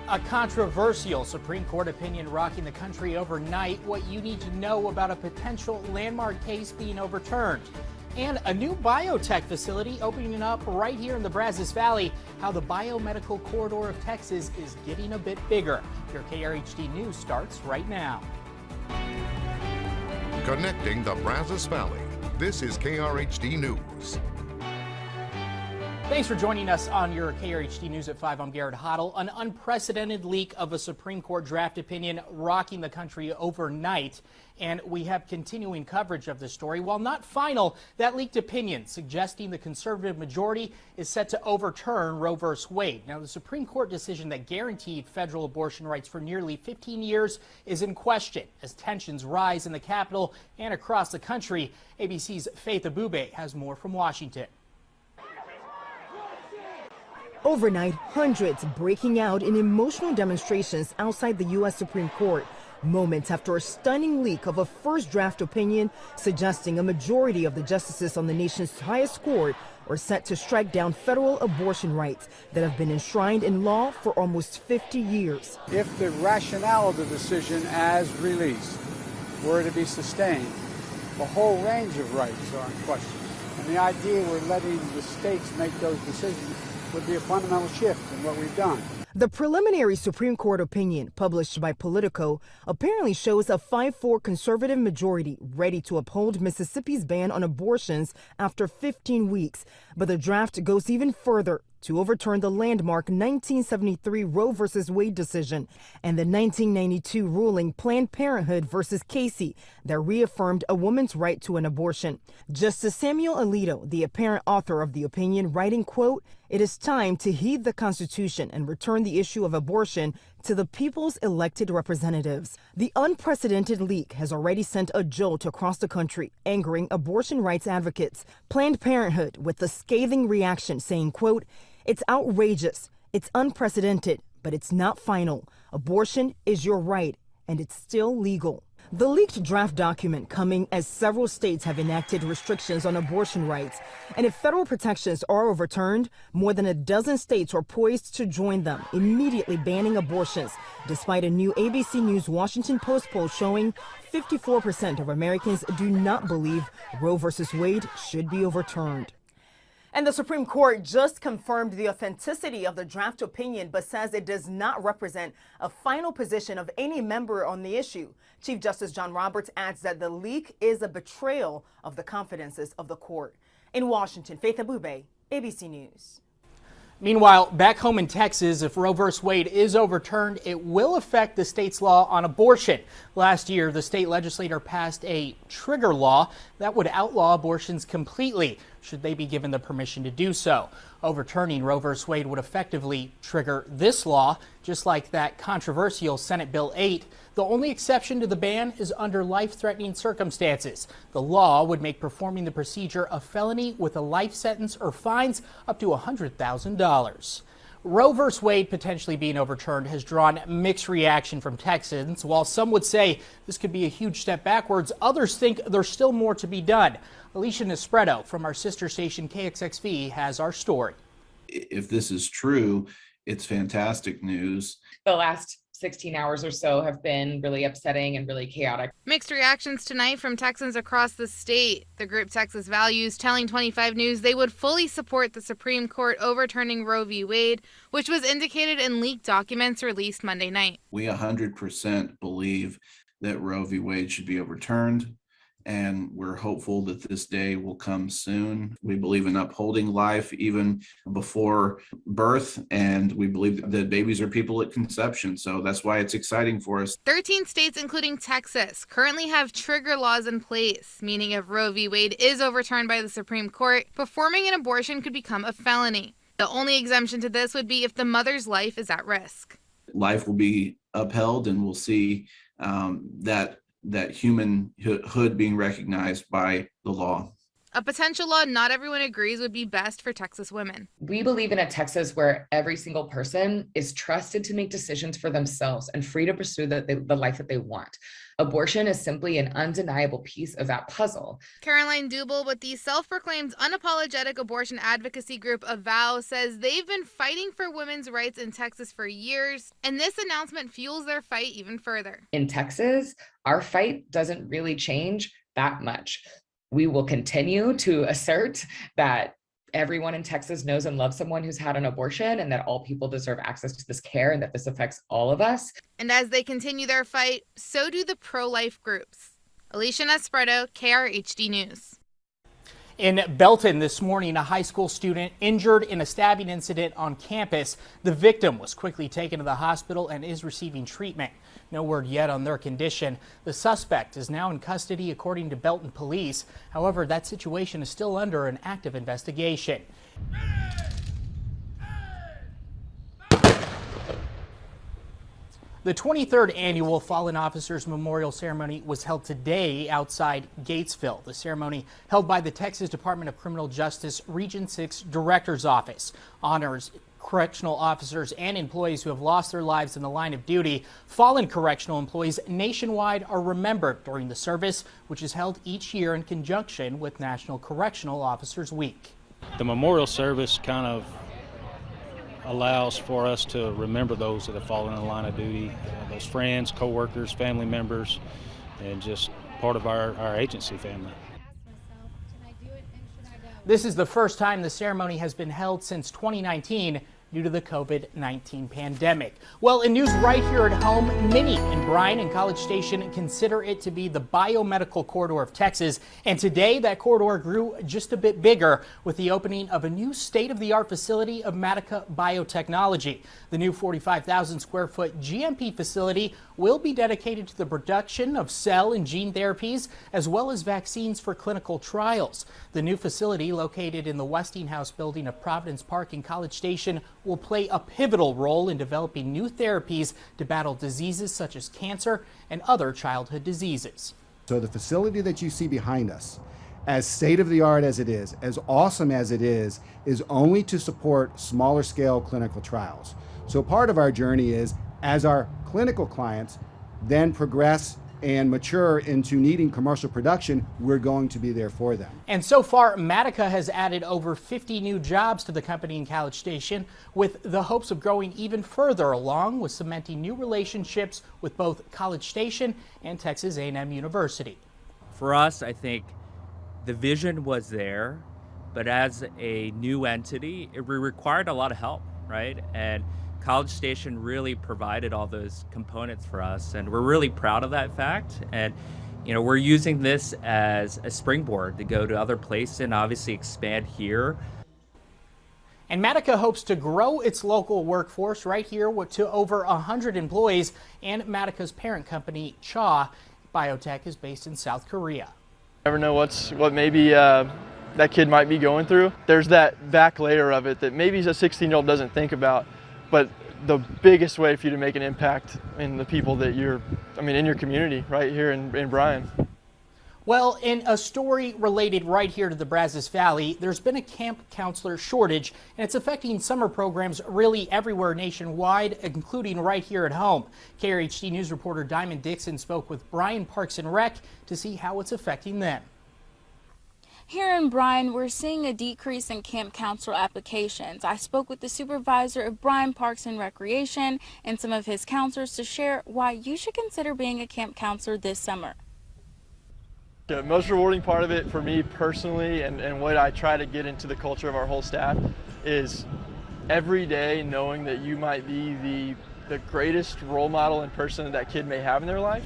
A controversial Supreme Court opinion rocking the country overnight. What you need to know about a potential landmark case being overturned. And a new biotech facility opening up right here in the Brazos Valley. How the biomedical corridor of Texas is getting a bit bigger. Your KRHD News starts right now. Connecting the Brazos Valley. This is KRHD News. Thanks for joining us on your KRHD News at 5. I'm Krhd News. An unprecedented leak of a Supreme Court draft opinion rocking the country overnight. And we have continuing coverage of this story. While not final, that leaked opinion suggesting the conservative majority is set to overturn Roe v. Wade. Now, the Supreme Court decision that guaranteed federal abortion rights for nearly 15 years is in question as tensions rise in the Capitol and across the country. ABC's Faith Abube has more from Washington. Overnight, hundreds breaking out in emotional demonstrations outside the U.S. Supreme Court, moments after a stunning leak of a first draft opinion suggesting a majority of the justices on the nation's highest court are set to strike down federal abortion rights that have been enshrined in law for almost 50 years. If the rationale of the decision as released were to be sustained, a whole range of rights are in question. And the idea we're letting the states make those decisions would be a fundamental shift in what we've done. The preliminary Supreme Court opinion published by Politico apparently shows a 5-4 conservative majority ready to uphold Mississippi's ban on abortions after 15 weeks. But the draft goes even further to overturn the landmark 1973 Roe v. Wade decision and the 1992 ruling Planned Parenthood v. Casey that reaffirmed a woman's right to an abortion. Justice Samuel Alito, the apparent author of the opinion, writing, quote, "It is time to heed the Constitution and return the issue of abortion to the people's elected representatives." The unprecedented leak has already sent a jolt across the country, angering abortion rights advocates. Planned Parenthood with a scathing reaction saying, quote, "It's outrageous, it's unprecedented, but it's not final. Abortion is your right, and it's still legal." The leaked draft document coming as several states have enacted restrictions on abortion rights. And if federal protections are overturned, more than a dozen states are poised to join them, immediately banning abortions, despite a new ABC News Washington Post poll showing 54% of Americans do not believe Roe v. Wade should be overturned. And the Supreme Court just confirmed the authenticity of the draft opinion, but says it does not represent a final position of any member on the issue. Chief Justice John Roberts adds that the leak is a betrayal of the confidences of the court. In Washington, Faith Abube, ABC News. Meanwhile, back home in Texas, if Roe v. Wade is overturned, it will affect the state's law on abortion. Last year, the state legislature passed a trigger law that would outlaw abortions completely, should they be given the permission to do so. Overturning Roe v. Wade would effectively trigger this law, just like that controversial Senate Bill 8. The only exception to the ban is under life-threatening circumstances. The law would make performing the procedure a felony with a life sentence or fines up to $100,000. Roe v. Wade potentially being overturned has drawn mixed reaction from Texans. While some would say this could be a huge step backwards, others think there's still more to be done. Alicia Nespreto from our sister station KXXV has our story. If this is true, it's fantastic news. The last 16 hours or so have been really upsetting and really chaotic. Mixed reactions tonight from Texans across the state. The group Texas Values telling 25 News they would fully support the Supreme Court overturning Roe v. Wade, which was indicated in leaked documents released Monday night. We 100% believe that Roe v. Wade should be overturned, and we're hopeful that this day will come soon. We believe in upholding life even before birth, and we believe that babies are people at conception, so that's why it's exciting for us. 13 states, including Texas, currently have trigger laws in place, meaning if Roe v. Wade is overturned by the Supreme Court, performing an abortion could become a felony. The only exemption to this would be if the mother's life is at risk. Life will be upheld, and we'll see that humanhood being recognized by the law. a potential law not everyone agrees would be best for Texas women. We believe in a Texas where every single person is trusted to make decisions for themselves and free to pursue the life that they want. Abortion is simply an undeniable piece of that puzzle. Caroline Dubel with the self-proclaimed unapologetic abortion advocacy group Avow says they've been fighting for women's rights in Texas for years, and this announcement fuels their fight even further. In Texas, our fight doesn't really change that much. We will continue to assert that everyone in Texas knows and loves someone who's had an abortion, and that all people deserve access to this care, and that this affects all of us. And as they continue their fight, so do the pro-life groups. Alicia Nespreto, KRHD News. In Belton this morning, a high school student injured in a stabbing incident on campus. The victim was quickly taken to the hospital and is receiving treatment. No word yet on their condition. The suspect is now in custody, according to Belton police. However, that situation is still under an active investigation. The 23rd annual Fallen Officers Memorial Ceremony was held today outside Gatesville. The ceremony, held by the Texas Department of Criminal Justice Region 6 Director's Office, honors correctional officers and employees who have lost their lives in the line of duty. Fallen correctional employees nationwide are remembered during the service, which is held each year in conjunction with National Correctional Officers Week. The memorial service kind of allows for us to remember those that have fallen in the line of duty, those friends, co-workers, family members, and just part of our agency family. This is the first time the ceremony has been held since 2019 due to the COVID-19 pandemic. Well, in news right here at home, Minnie and Brian in College Station consider it to be the biomedical corridor of Texas. And today that corridor grew just a bit bigger with the opening of a new state-of-the-art facility of Matica Biotechnology. The new 45,000 square foot GMP facility will be dedicated to the production of cell and gene therapies as well as vaccines for clinical trials. The new facility, located in the Westinghouse building of Providence Park in College Station, will play a pivotal role in developing new therapies to battle diseases such as cancer and other childhood diseases. So the facility that you see behind us, as state-of-the-art as it is, as awesome as it is only to support smaller scale clinical trials. So part of our journey is, as our clinical clients then progress and mature into needing commercial production, we're going to be there for them. And so far, Matica has added over 50 new jobs to the company in College Station, with the hopes of growing even further, along with cementing new relationships with both College Station and Texas A&M University. For us, I think the vision was there, but as a new entity, it required a lot of help, right? And College Station really provided all those components for us, and we're really proud of that fact. And we're using this as a springboard to go to other places and obviously expand here. And Matica hopes to grow its local workforce right here to over 100 employees. And Matica's parent company, Cha Biotech, is based in South Korea. Never know what maybe that kid might be going through. There's that back layer of it that maybe a 16-year-old doesn't think about. But the biggest way for you to make an impact in the people that in your community right here in Bryan. Well, in a story related right here to the Brazos Valley, there's been a camp counselor shortage, and it's affecting summer programs really everywhere nationwide, including right here at home. KRHD News reporter Diamond Dixon spoke with Bryan Parks and Rec to see how it's affecting them. Here in Bryan, we're seeing a decrease in camp counselor applications. I spoke with the supervisor of Bryan Parks and Recreation and some of his counselors to share why you should consider being a camp counselor this summer. The most rewarding part of it for me personally, and what I try to get into the culture of our whole staff, is every day knowing that you might be the greatest role model and person that kid may have in their life.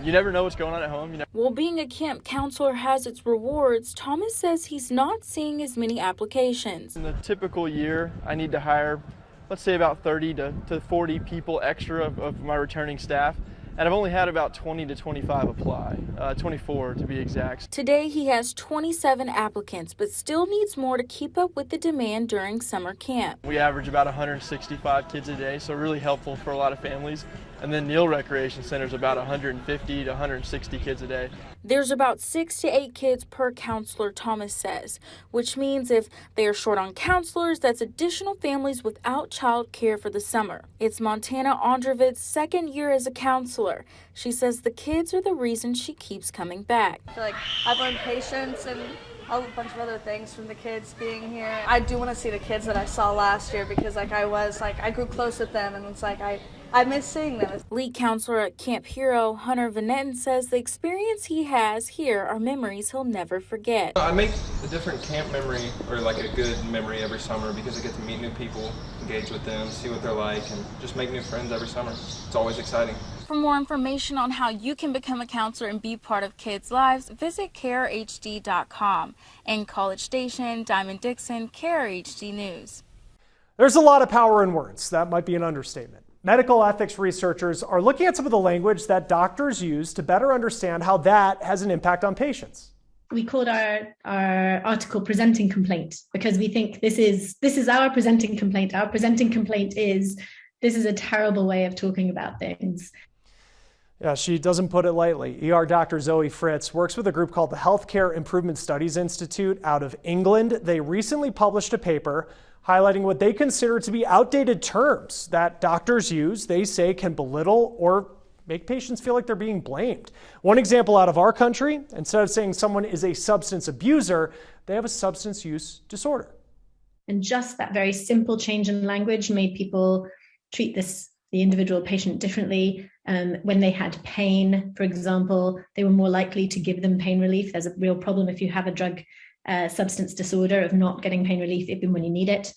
You never know what's going on at home. While being a camp counselor has its rewards, Thomas says he's not seeing as many applications. In the typical year, I need to hire, let's say, about 30 to 40 people extra of my returning staff. and I've only had about 20 to 25 apply, 24 to be exact. Today, he has 27 applicants, but still needs more to keep up with the demand during summer camp. We average about 165 kids a day, so really helpful for a lot of families. And then Neal Recreation Center is about 150 to 160 kids a day. There's about 6 to 8 kids per counselor, Thomas says, which means if they are short on counselors, that's additional families without child care for the summer. It's Montana Ondrovid's second year as a counselor. She says the kids are the reason she keeps coming back. I feel like I've learned patience and a bunch of other things from the kids being here. I do want to see the kids that I saw last year because I grew close with them, and it's like I miss seeing them. Lead counselor at Camp Hero, Hunter Vanetten, says the experience he has here are memories he'll never forget. I make a different camp memory, or like a good memory every summer, because I get to meet new people, engage with them, see what they're like, and just make new friends every summer. It's always exciting. For more information on how you can become a counselor and be part of kids' lives, visit carehd.com. In College Station, Diamond Dixon, KRHD News. There's a lot of power in words. That might be an understatement. Medical ethics researchers are looking at some of the language that doctors use to better understand how that has an impact on patients. We called our article Presenting Complaint because we think this is our presenting complaint. Our presenting complaint is, this is a terrible way of talking about things. Yeah, she doesn't put it lightly. ER Dr. Zoe Fritz works with a group called the Healthcare Improvement Studies Institute out of England. They recently published a paper highlighting what they consider to be outdated terms that doctors use, they say can belittle or make patients feel like they're being blamed. One example out of our country, instead of saying someone is a substance abuser, they have a substance use disorder. And just that very simple change in language made people treat the individual patient differently. When they had pain, for example, they were more likely to give them pain relief. There's a real problem if you have a drug substance disorder of not getting pain relief even when you need it.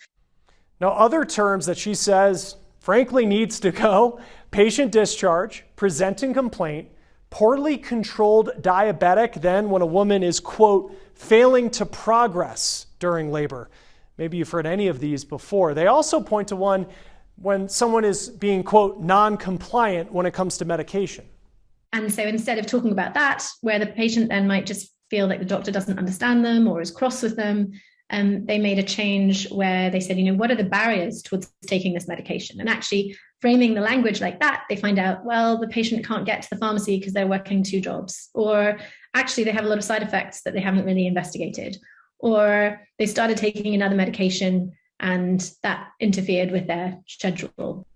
Now, other terms that she says, frankly, needs to go: patient discharge, presenting complaint, poorly controlled diabetic, then when a woman is, quote, failing to progress during labor. Maybe you've heard any of these before. They also point to one when someone is being, quote, non-compliant when it comes to medication. And so instead of talking about that, where the patient then might just feel like the doctor doesn't understand them or is cross with them, they made a change where they said, what are the barriers towards taking this medication? And actually framing the language like that, they find out, well, the patient can't get to the pharmacy because they're working 2 jobs, or actually they have a lot of side effects that they haven't really investigated, or they started taking another medication and that interfered with their schedule.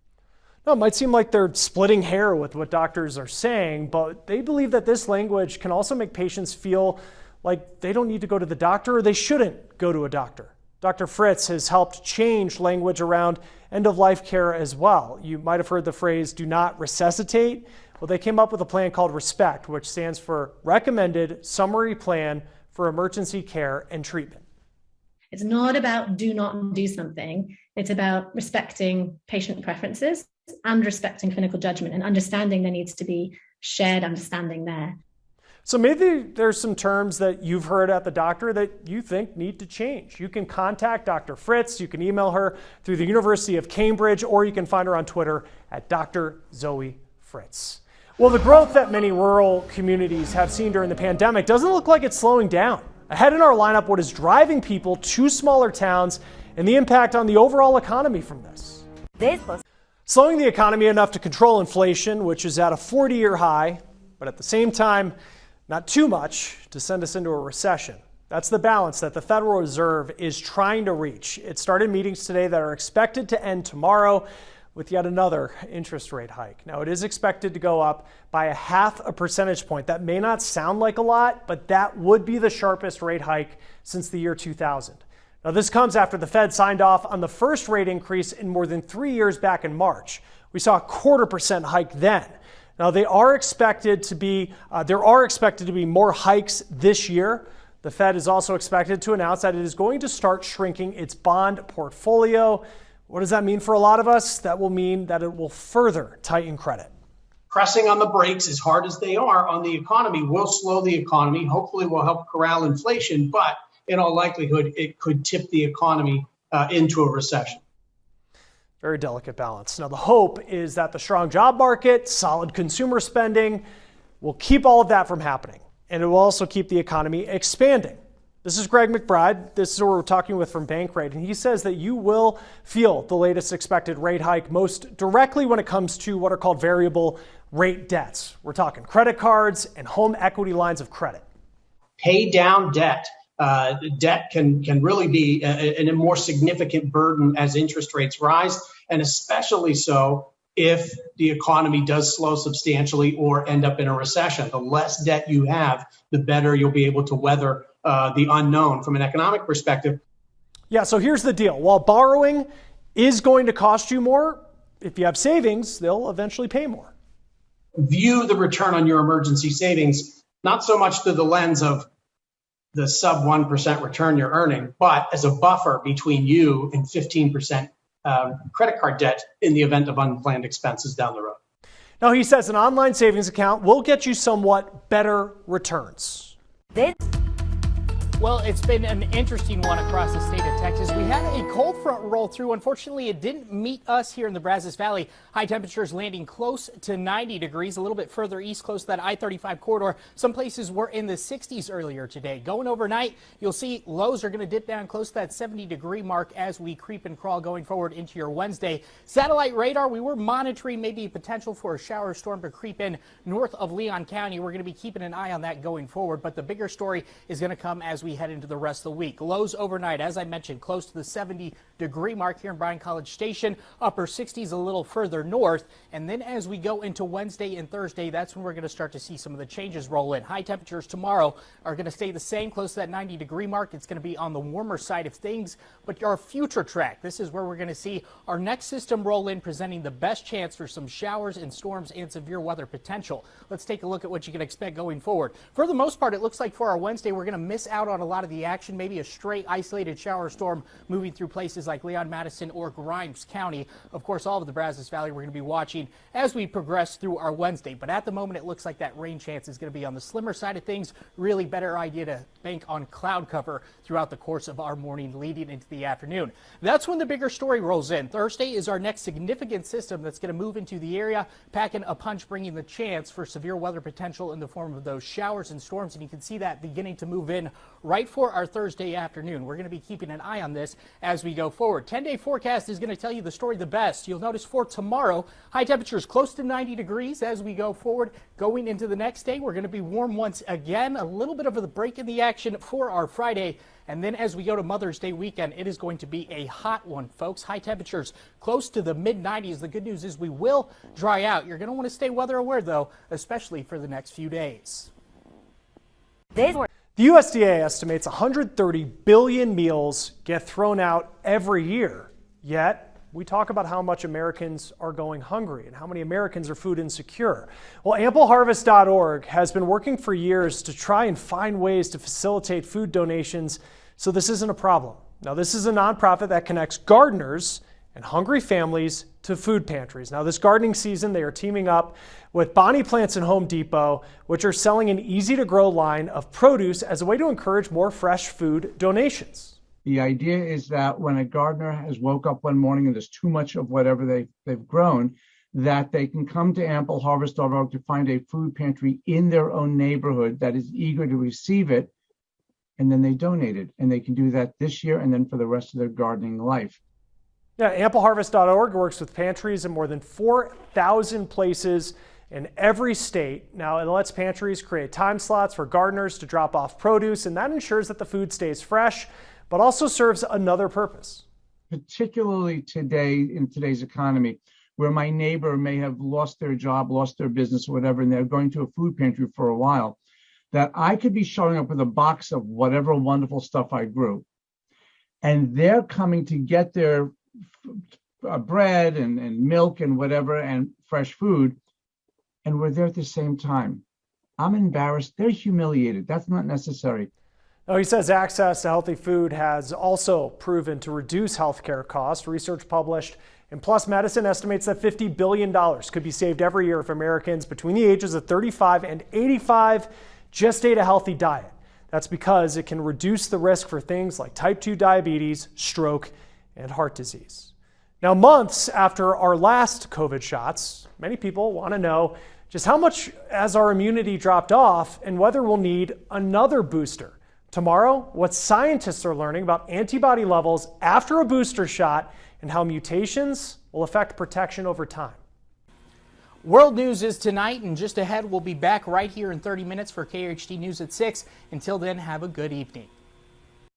No, it might seem like they're splitting hair with what doctors are saying, but they believe that this language can also make patients feel like they don't need to go to the doctor or they shouldn't go to a doctor. Dr. Fritz has helped change language around end-of-life care as well. You might have heard the phrase, do not resuscitate. Well, they came up with a plan called RESPECT, which stands for Recommended Summary Plan for Emergency Care and Treatment. It's not about do not do something. It's about respecting patient preferences and respecting clinical judgment and understanding there needs to be shared understanding there. So maybe there's some terms that you've heard at the doctor that you think need to change. You can contact Dr. Fritz. You can email her through the University of Cambridge, or you can find her on Twitter at Dr. Zoe Fritz. Well, the growth that many rural communities have seen during the pandemic doesn't look like it's slowing down. Ahead in our lineup, what is driving people to smaller towns and the impact on the overall economy from this. Slowing the economy enough to control inflation, which is at a 40-year high, but at the same time, not too much to send us into a recession. That's the balance that the Federal Reserve is trying to reach. It started meetings today that are expected to end tomorrow with yet another interest rate hike. Now, it is expected to go up by 0.5 percentage point. That may not sound like a lot, but that would be the sharpest rate hike since the year 2000. Now, this comes after the Fed signed off on the first rate increase in more than 3 years back in March. We saw a 0.25% hike then. Now, there are expected to be more hikes this year. The Fed is also expected to announce that it is going to start shrinking its bond portfolio. What does that mean for a lot of us? That will mean that it will further tighten credit. Pressing on the brakes as hard as they are on the economy will slow the economy. Hopefully will help corral inflation, but in all likelihood, it could tip the economy into a recession. Very delicate balance. Now, the hope is that the strong job market, solid consumer spending will keep all of that from happening. And it will also keep the economy expanding. This is Greg McBride. This is who we're talking with from Bankrate. And he says that you will feel the latest expected rate hike most directly when it comes to what are called variable rate debts. We're talking credit cards and home equity lines of credit. Pay down debt. Debt can really be a more significant burden as interest rates rise, and especially so if the economy does slow substantially or end up in a recession. The less debt you have, the better you'll be able to weather the unknown from an economic perspective. Yeah, so here's the deal. While borrowing is going to cost you more, if you have savings, they'll eventually pay more. View the return on your emergency savings, not so much through the lens of the sub 1% return you're earning, but as a buffer between you and 15% credit card debt in the event of unplanned expenses down the road. Now, he says an online savings account will get you somewhat better returns. Well, it's been an interesting one across the state of Texas. We had a cold front roll through. Unfortunately, it didn't meet us here in the Brazos Valley. High temperatures landing close to 90 degrees, a little bit further east, close to that I-35 corridor. Some places were in the 60s earlier today. Going overnight, you'll see lows are going to dip down close to that 70-degree mark as we creep and crawl going forward into your Wednesday. Satellite radar, we were monitoring maybe potential for a shower storm to creep in north of Leon County. We're going to be keeping an eye on that going forward, but the bigger story is going to come as we head into the rest of the week. Lows overnight, as I mentioned, close to the 70-degree mark here in Bryan College Station, upper 60s a little further north. And then as we go into Wednesday and Thursday, that's when we're going to start to see some of the changes roll in. High temperatures tomorrow are going to stay the same, close to that 90-degree mark. It's going to be on the warmer side of things, but our future track, this is where we're going to see our next system roll in, presenting the best chance for some showers and storms and severe weather potential. Let's take a look at what you can expect going forward. For the most part, it looks like for our Wednesday, we're going to miss out on a lot of the action, maybe a straight isolated shower storm moving through places like Leon, Madison, or Grimes County. Of course, all of the Brazos Valley we're going to be watching as we progress through our Wednesday. But at the moment, it looks like that rain chance is going to be on the slimmer side of things. Really better idea to bank on cloud cover throughout the course of our morning leading into the afternoon. That's when the bigger story rolls in. Thursday is our next significant system that's going to move into the area, packing a punch, bringing the chance for severe weather potential in the form of those showers and storms. And you can see that beginning to move in right for our Thursday afternoon. We're going to be keeping an eye on this as we go forward. 10-day forecast is going to tell you the story the best. You'll notice for tomorrow, high temperatures close to 90 degrees as we go forward. Going into the next day, we're going to be warm once again. A little bit of a break in the action for our Friday. And then as we go to Mother's Day weekend, it is going to be a hot one, folks. High temperatures close to the mid-90s. The good news is we will dry out. You're going to want to stay weather aware, though, especially for the next few days. The USDA estimates 130 billion meals get thrown out every year. Yet, we talk about how much Americans are going hungry and how many Americans are food insecure. Well, AmpleHarvest.org has been working for years to try and find ways to facilitate food donations so this isn't a problem. Now, this is a nonprofit that connects gardeners and hungry families to food pantries. Now, this gardening season, they are teaming up with Bonnie Plants and Home Depot, which are selling an easy-to-grow line of produce as a way to encourage more fresh food donations. The idea is that when a gardener has woke up one morning and there's too much of whatever they've grown, that they can come to AmpleHarvest.org to find a food pantry in their own neighborhood that is eager to receive it, and then they donate it. And they can do that this year and then for the rest of their gardening life. Yeah, AmpleHarvest.org works with pantries in more than 4,000 places in every state. Now, it lets pantries create time slots for gardeners to drop off produce, and that ensures that the food stays fresh, but also serves another purpose. Particularly today, in today's economy, where my neighbor may have lost their job, lost their business, or whatever, and they're going to a food pantry for a while, that I could be showing up with a box of whatever wonderful stuff I grew, and they're coming to get their bread and milk and whatever and fresh food, and we're there at the same time. I'm embarrassed. They're humiliated. That's not necessary. Now, he says access to healthy food has also proven to reduce healthcare costs. Research published in PLOS Medicine estimates that $50 billion could be saved every year if Americans between the ages of 35 and 85 just ate a healthy diet. That's because it can reduce the risk for things like type 2 diabetes, stroke, and heart disease. Now, months after our last COVID shots, many people want to know just how much has our immunity dropped off and whether we'll need another booster. Tomorrow, what scientists are learning about antibody levels after a booster shot and how mutations will affect protection over time. World News is tonight, and just ahead, we'll be back right here in 30 minutes for KRHD News at 6. Until then, have a good evening.